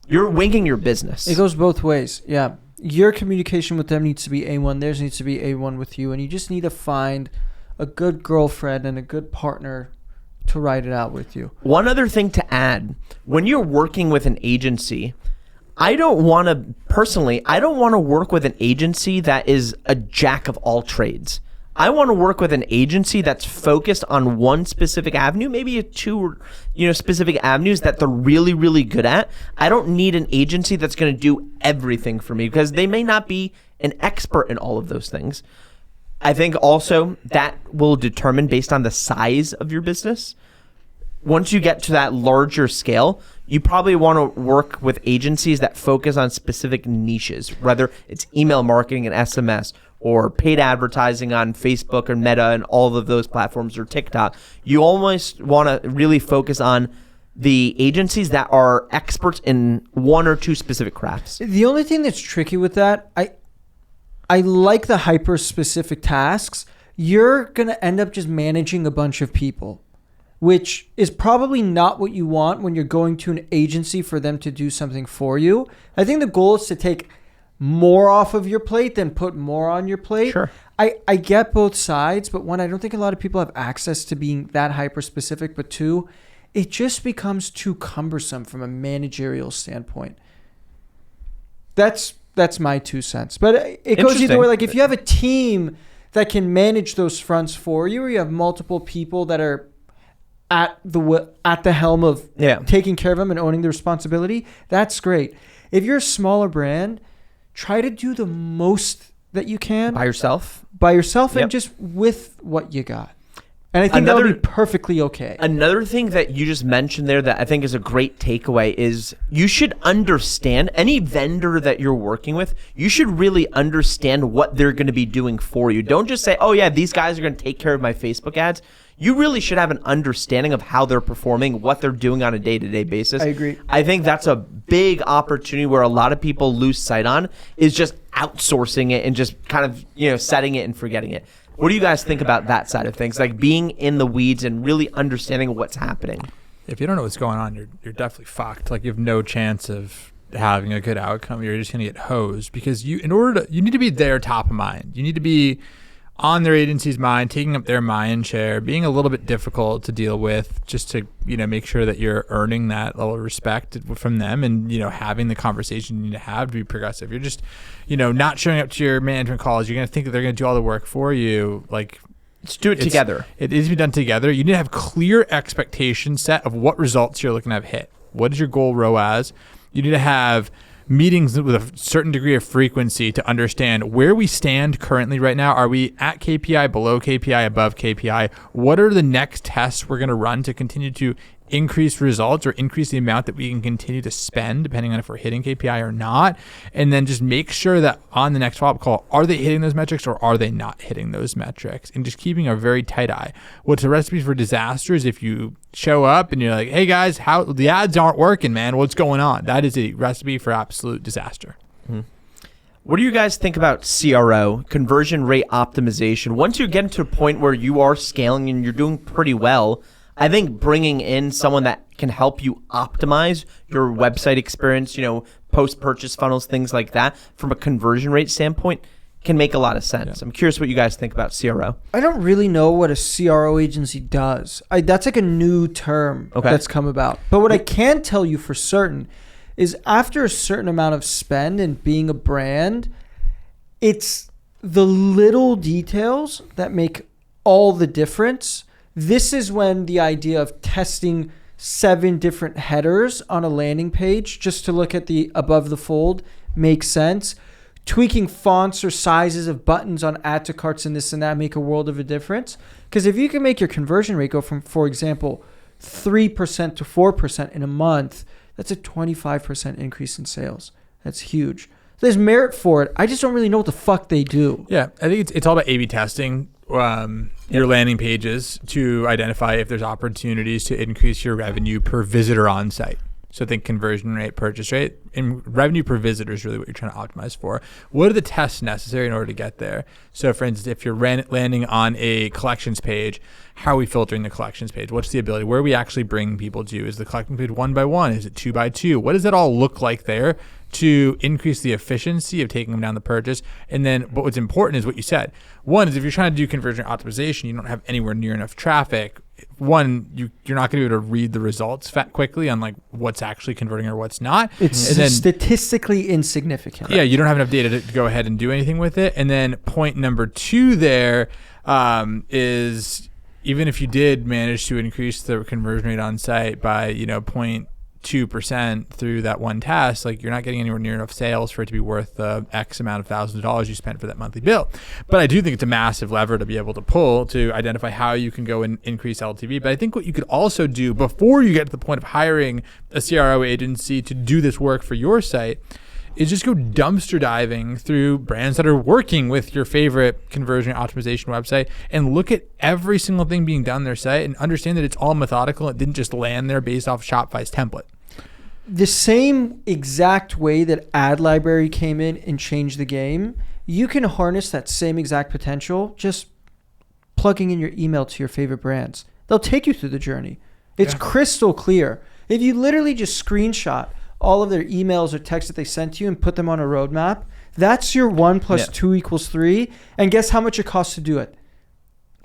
you're winging your business. It goes both ways. Yeah. Your communication with them needs to be A1. Theirs needs to be A1 with you. And you just need to find a good girlfriend and a good partner to ride it out with you. One other thing to add, when you're working with an agency, I don't want to work with an agency that is a jack of all trades. I want to work with an agency that's focused on one specific avenue, maybe two, specific avenues that they're really, really good at. I don't need an agency that's going to do everything for me, because they may not be an expert in all of those things. I think also that will determine based on the size of your business. Once you get to that larger scale, you probably want to work with agencies that focus on specific niches, whether it's email marketing and SMS, or paid advertising on Facebook or Meta and all of those platforms, or TikTok. You almost want to really focus on the agencies that are experts in one or two specific crafts. The only thing that's tricky with that, I like the hyper-specific tasks. You're going to end up just managing a bunch of people, which is probably not what you want when you're going to an agency for them to do something for you. I think the goal is to take more off of your plate than put more on your plate. Sure. I get both sides, but one, I don't think a lot of people have access to being that hyper-specific, but two, it just becomes too cumbersome from a managerial standpoint. That's my 2 cents. But it goes either way. Like, if you have a team that can manage those fronts for you, or you have multiple people that are at the helm of taking care of them and owning the responsibility, that's great. If you're a smaller brand, try to do the most that you can by yourself and just with what you got. And I think that'll be perfectly okay. Another thing that you just mentioned there that I think is a great takeaway is you should understand any vendor that you're working with. You should really understand what they're going to be doing for you. Don't just say, oh yeah, these guys are going to take care of my Facebook ads. You really should have an understanding of how they're performing, what they're doing on a day-to-day basis. I agree. I think that's a big opportunity where a lot of people lose sight on, is just outsourcing it and just kind of, setting it and forgetting it. What do you guys think about that side of things? Like being in the weeds and really understanding what's happening. If you don't know what's going on, you're definitely fucked. Like, you have no chance of having a good outcome. You're just gonna get hosed because you need to be there top of mind. You need to be on their agency's mind, taking up their mind share, being a little bit difficult to deal with, just to make sure that you're earning that level of respect from them, and having the conversation you need to have to be progressive. You're just not showing up to your management calls. You're gonna think that they're gonna do all the work for you. Like, let's do it together. It needs to be done together. You need to have clear expectation set of what results you're looking to have hit. What is your goal ROAS? You need to have meetings with a certain degree of frequency to understand where we stand currently right now. Are we at KPI, below KPI, above KPI? What are the next tests we're going to run to continue to increase results or increase the amount that we can continue to spend, depending on if we're hitting KPI or not? And then just make sure that on the next follow-up call, are they hitting those metrics or are they not hitting those metrics? And just keeping a very tight eye. What's a recipe for disaster is if you show up and you're like, hey guys, how the ads aren't working, man. What's going on? That is a recipe for absolute disaster. Mm-hmm. What do you guys think about CRO, conversion rate optimization? Once you get into a point where you are scaling and you're doing pretty well, I think bringing in someone that can help you optimize your website experience, post-purchase funnels, things like that, from a conversion rate standpoint, can make a lot of sense. Yeah. I'm curious what you guys think about CRO. I don't really know what a CRO agency does. That's like a new term that's come about. But what I can tell you for certain is after a certain amount of spend and being a brand, it's the little details that make all the difference. This is when the idea of testing 7 different headers on a landing page just to look at the above the fold makes sense. Tweaking fonts or sizes of buttons on add to carts and this and that make a world of a difference. Because if you can make your conversion rate go from, for example, 3% to 4% in a month, that's a 25% increase in sales. That's huge. There's merit for it. I just don't really know what the fuck they do. Yeah, I think it's all about A/B testing your landing pages to identify if there's opportunities to increase your revenue per visitor on site. So think conversion rate, purchase rate, and revenue per visitor is really what you're trying to optimize for. What are the tests necessary in order to get there? So for instance, if you're landing on a collections page, how are we filtering the collections page? What's the ability? Where are we actually bringing people to? Is the collecting page 1 by 1? Is it 2 by 2? What does it all look like there to increase the efficiency of taking them down the purchase? And then what's important is what you said. One is if you're trying to do conversion optimization, you don't have anywhere near enough traffic. One, you're not going to be able to read the results quickly on like what's actually converting or what's not. It's statistically insignificant. Yeah, you don't have enough data to go ahead and do anything with it. And then point number 2 there is even if you did manage to increase the conversion rate on site by 0.2% through that one test, like you're not getting anywhere near enough sales for it to be worth the X amount of thousands of dollars you spent for that monthly bill. But I do think it's a massive lever to be able to pull to identify how you can go and increase LTV. But I think what you could also do before you get to the point of hiring a CRO agency to do this work for your site is just go dumpster diving through brands that are working with your favorite conversion optimization website and look at every single thing being done on their site and understand that it's all methodical. It didn't just land there based off Shopify's template. The same exact way that ad library came in and changed the game, you can harness that same exact potential just plugging in your email to your favorite brands. They'll take you through the journey. It's crystal clear. If you literally just screenshot all of their emails or texts that they sent to you and put them on a roadmap, that's your 1 + 2 = 3. And guess how much it costs to do it?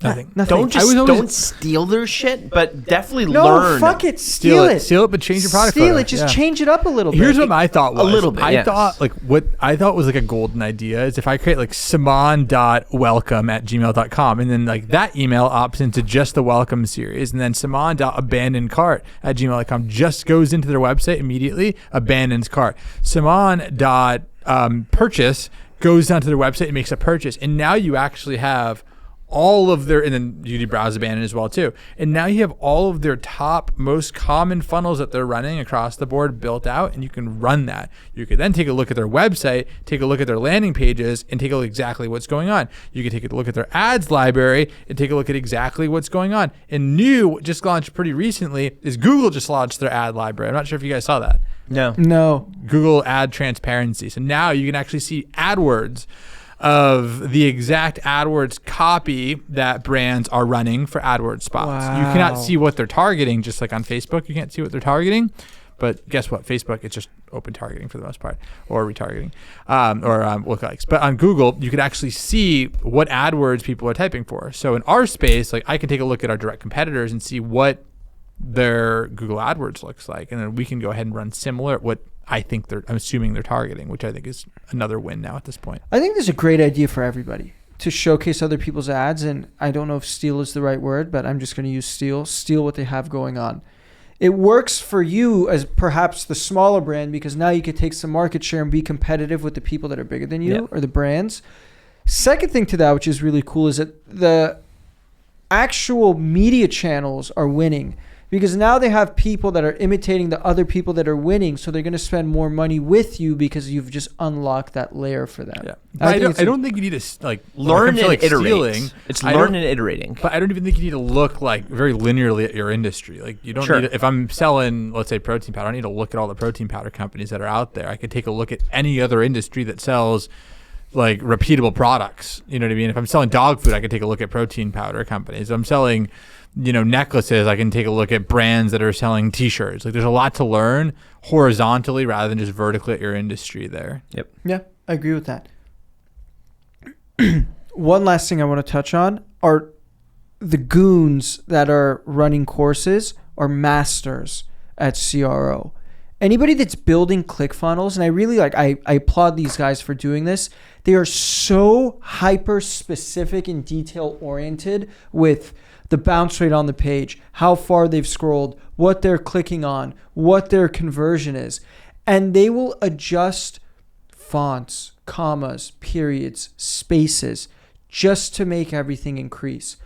Nothing. Don't steal their shit, but definitely learn. No, fuck it. Steal it. Steal it, but change your product. Steal it. Just change it up a little bit. Here's what my thought was. A little bit. I thought what I thought was like a golden idea is if I create like saman.welcome@gmail.com and then like that email opts into just the welcome series, and then saman.abandonedcart@gmail.com just goes into their website immediately, abandons cart. Saman.purchase goes down to their website and makes a purchase, and now you actually have all of their, and then you do browse abandon as well too. And now you have all of their top most common funnels that they're running across the board built out, and you can run that. You could then take a look at their website, take a look at their landing pages, and take a look exactly what's going on. You can take a look at their ads library and take a look at exactly what's going on. And new, just launched pretty recently, is Google just launched their ad library. I'm not sure if you guys saw that. No. No. Google ad transparency. So now you can actually see AdWords of the exact AdWords copy that brands are running for AdWords spots. Wow. You cannot see what they're targeting, just like on Facebook, you can't see what they're targeting. But guess what? Facebook, it's just open targeting for the most part, or retargeting, or lookalikes. But on Google, you could actually see what AdWords people are typing for. So in our space, like I can take a look at our direct competitors and see what their Google AdWords looks like, and then we can go ahead and run similar at what I'm assuming they're targeting, which I think is another win now at this point. I think this is a great idea for everybody to showcase other people's ads. And I don't know if steal is the right word, but I'm just going to use steal what they have going on. It works for you as perhaps the smaller brand because now you could take some market share and be competitive with the people that are bigger than you or the brands. Second thing to that, which is really cool, is that the actual media channels are winning. Because now they have people that are imitating the other people that are winning, so they're going to spend more money with you because you've just unlocked that layer for them. Yeah, I don't think you need to like learn and like iterate. Stealing, it's learn and iterating. But I don't even think you need to look like very linearly at your industry. Like you don't need to, if I'm selling, let's say, protein powder, I don't need to look at all the protein powder companies that are out there. I could take a look at any other industry that sells like repeatable products. You know what I mean? If I'm selling dog food, I could take a look at protein powder companies. If I'm selling necklaces, I can take a look at brands that are selling t-shirts. Like there's a lot to learn horizontally rather than just vertically at your industry there. Yep. Yeah, I agree with that. One last thing I want to touch on are the goons that are running courses are masters at CRO. Anybody that's building ClickFunnels, and I really I applaud these guys for doing this. They are so hyper specific and detail oriented with the bounce rate on the page, how far they've scrolled, what they're clicking on, what their conversion is. And they will adjust fonts, commas, periods, spaces, just to make everything increase.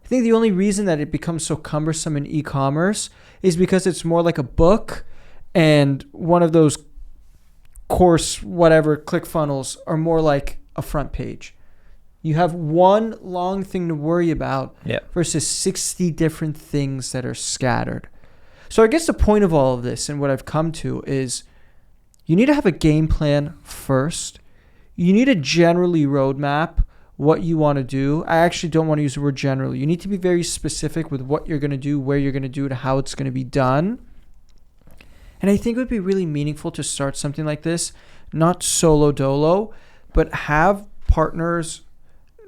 I think the only reason that it becomes so cumbersome in e-commerce is because it's more like a book, and one of those course, whatever, ClickFunnels are more like a front page. You have one long thing to worry about versus 60 different things that are scattered. So I guess the point of all of this and what I've come to is you need to have a game plan first. You need to generally roadmap what you want to do. I actually don't want to use the word generally. You need to be very specific with what you're going to do, where you're going to do it, how it's going to be done. And I think it would be really meaningful to start something like this, not solo dolo, but have partners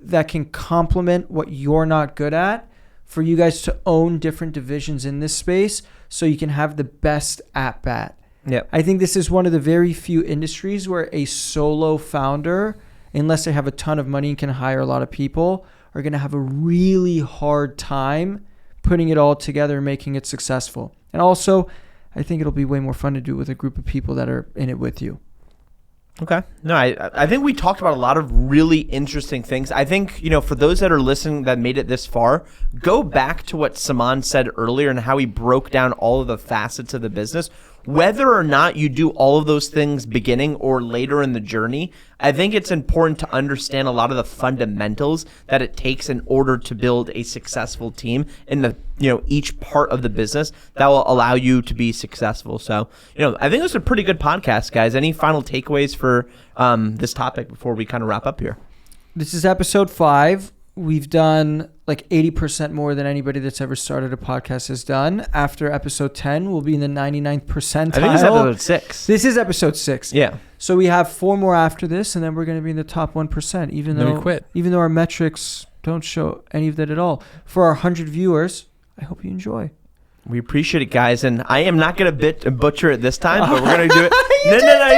that can complement what you're not good at for you guys to own different divisions in this space so you can have the best at bat. Yep. I think this is one of the very few industries where a solo founder, unless they have a ton of money and can hire a lot of people, are going to have a really hard time putting it all together and making it successful. And also, I think it'll be way more fun to do with a group of people that are in it with you. Okay. No, I think we talked about a lot of really interesting things. I think, for those that are listening that made it this far, go back to what Saman said earlier and how he broke down all of the facets of the business. Whether or not you do all of those things beginning or later in the journey, I think it's important to understand a lot of the fundamentals that it takes in order to build a successful team in the each part of the business that will allow you to be successful. So, I think it was a pretty good podcast, guys. Any final takeaways for this topic before we kind of wrap up here? This is episode 5. We've done like 80% more than anybody that's ever started a podcast has done. After episode 10, we'll be in the 99th percentile. I think it's episode 6. This is episode 6. Yeah. So we have 4 more after this, and then we're going to be in the top 1%, even though our metrics don't show any of that at all. For our 100 viewers, I hope you enjoy. We appreciate it, guys, and I am not going to butcher it this time, but we're going to do it.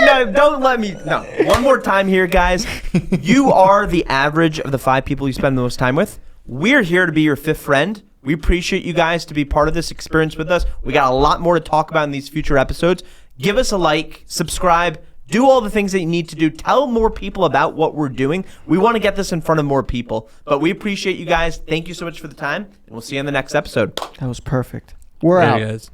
No, don't let me. No, one more time here, guys. You are the average of the 5 people you spend the most time with. We're here to be your 5th friend. We appreciate you guys to be part of this experience with us. We got a lot more to talk about in these future episodes. Give us a like, subscribe, do all the things that you need to do. Tell more people about what we're doing. We want to get this in front of more people, but we appreciate you guys. Thank you so much for the time, and we'll see you in the next episode. That was perfect. We're out. Guys.